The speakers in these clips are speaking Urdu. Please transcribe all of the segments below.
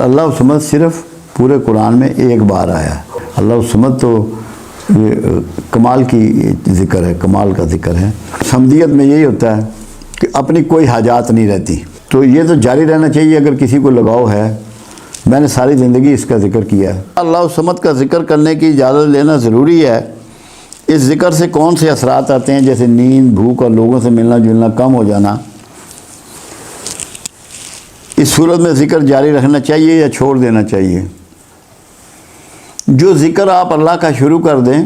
اللہ الصمد صرف پورے قرآن میں ایک بار آیا ہے۔ اللہ الصمد تو یہ کمال کی ذکر ہے، کمال کا ذکر ہے۔ صمدیت میں یہی ہوتا ہے کہ اپنی کوئی حاجات نہیں رہتی، تو یہ تو جاری رہنا چاہیے اگر کسی کو لگاؤ ہے۔ میں نے ساری زندگی اس کا ذکر کیا ہے۔ اللہ الصمد کا ذکر کرنے کی اجازت لینا ضروری ہے۔ اس ذکر سے کون سے اثرات آتے ہیں، جیسے نیند، بھوک اور لوگوں سے ملنا جلنا کم ہو جانا۔ اس صورت میں ذکر جاری رکھنا چاہیے یا چھوڑ دینا چاہیے؟ جو ذکر آپ اللہ کا شروع کر دیں،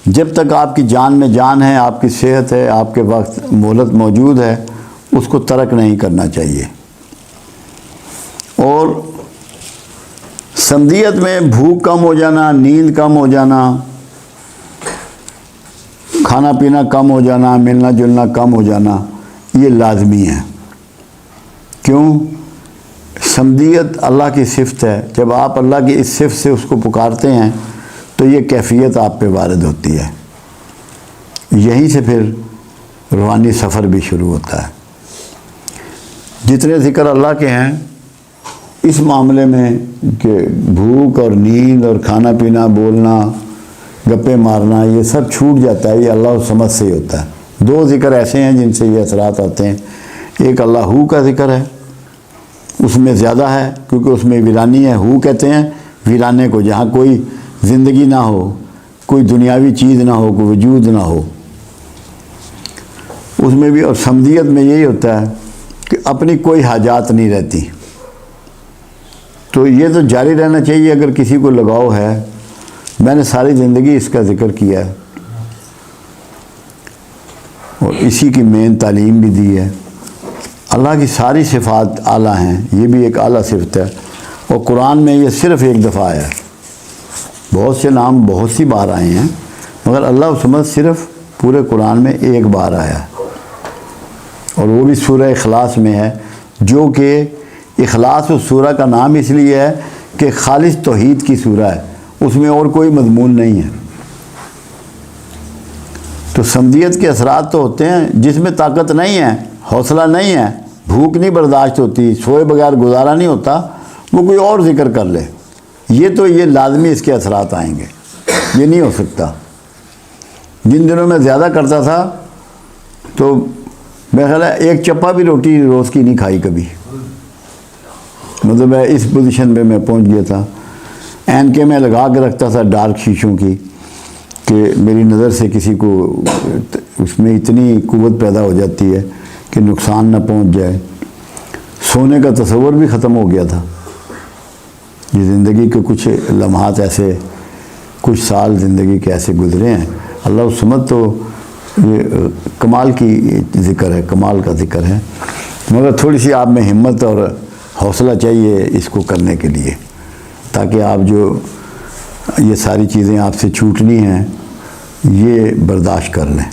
جب تک آپ کی جان میں جان ہے، آپ کی صحت ہے، آپ کے وقت مہلت موجود ہے، اس کو ترک نہیں کرنا چاہیے۔ اور صمدیت میں بھوک کم ہو جانا، نیند کم ہو جانا، کھانا پینا کم ہو جانا، ملنا جلنا کم ہو جانا، یہ لازمی ہے۔ کیوں؟ صمدیت اللہ کی صفت ہے۔ جب آپ اللہ کی اس صفت سے اس کو پکارتے ہیں تو یہ کیفیت آپ پہ وارد ہوتی ہے۔ یہیں سے پھر روحانی سفر بھی شروع ہوتا ہے۔ جتنے ذکر اللہ کے ہیں، اس معاملے میں کہ بھوک اور نیند اور کھانا پینا، بولنا، گپے مارنا، یہ سب چھوٹ جاتا ہے۔ یہ اللہ الصمد سے ہی ہوتا ہے۔ دو ذکر ایسے ہیں جن سے یہ اثرات آتے ہیں۔ ایک اللہ ہو کا ذکر ہے، اس میں زیادہ ہے کیونکہ اس میں ویرانی ہے۔ ہو کہتے ہیں ویرانے کو، جہاں کوئی زندگی نہ ہو، کوئی دنیاوی چیز نہ ہو، کوئی وجود نہ ہو، اس میں بھی۔ اور صمدیت میں یہی ہوتا ہے کہ اپنی کوئی حاجات نہیں رہتی، تو یہ تو جاری رہنا چاہیے اگر کسی کو لگاؤ ہے۔ میں نے ساری زندگی اس کا ذکر کیا ہے اور اسی کی مین تعلیم بھی دی ہے۔ اللہ کی ساری صفات اعلیٰ ہیں، یہ بھی ایک اعلیٰ صفت ہے، اور قرآن میں یہ صرف ایک دفعہ آیا ہے۔ بہت سے نام بہت سی بار آئے ہیں، مگر اللہ الصمد صرف پورے قرآن میں ایک بار آیا ہے، اور وہ بھی سورہ اخلاص میں ہے، جو کہ اخلاص اس سورہ کا نام اس لیے ہے کہ خالص توحید کی سورہ ہے، اس میں اور کوئی مضمون نہیں ہے۔ تو صمدیت کے اثرات تو ہوتے ہیں جس میں طاقت نہیں ہے، حوصلہ نہیں ہے، بھوک نہیں برداشت ہوتی، سوئے بغیر گزارا نہیں ہوتا، وہ کوئی اور ذکر کر لے، یہ لازمی اس کے اثرات آئیں گے، یہ نہیں ہو سکتا۔ جن دنوں میں زیادہ کرتا تھا تو میرا خیال ہے ایک چپا بھی روٹی روز کی نہیں کھائی کبھی، مطلب میں اس پوزیشن پہ میں پہنچ گیا تھا۔ این کے میں لگا کے رکھتا تھا ڈارک شیشوں کی کہ میری نظر سے کسی کو اس میں اتنی قوت پیدا ہو جاتی ہے کہ نقصان نہ پہنچ جائے۔ سونے کا تصور بھی ختم ہو گیا تھا۔ یہ زندگی کے کچھ لمحات ایسے، کچھ سال زندگی کے ایسے گزرے ہیں۔ اللہ الصمد تو یہ کمال کی ذکر ہے، کمال کا ذکر ہے، مگر تھوڑی سی آپ میں ہمت اور حوصلہ چاہیے اس کو کرنے کے لیے، تاکہ آپ جو یہ ساری چیزیں آپ سے چھوٹنی ہیں یہ برداشت کر لیں۔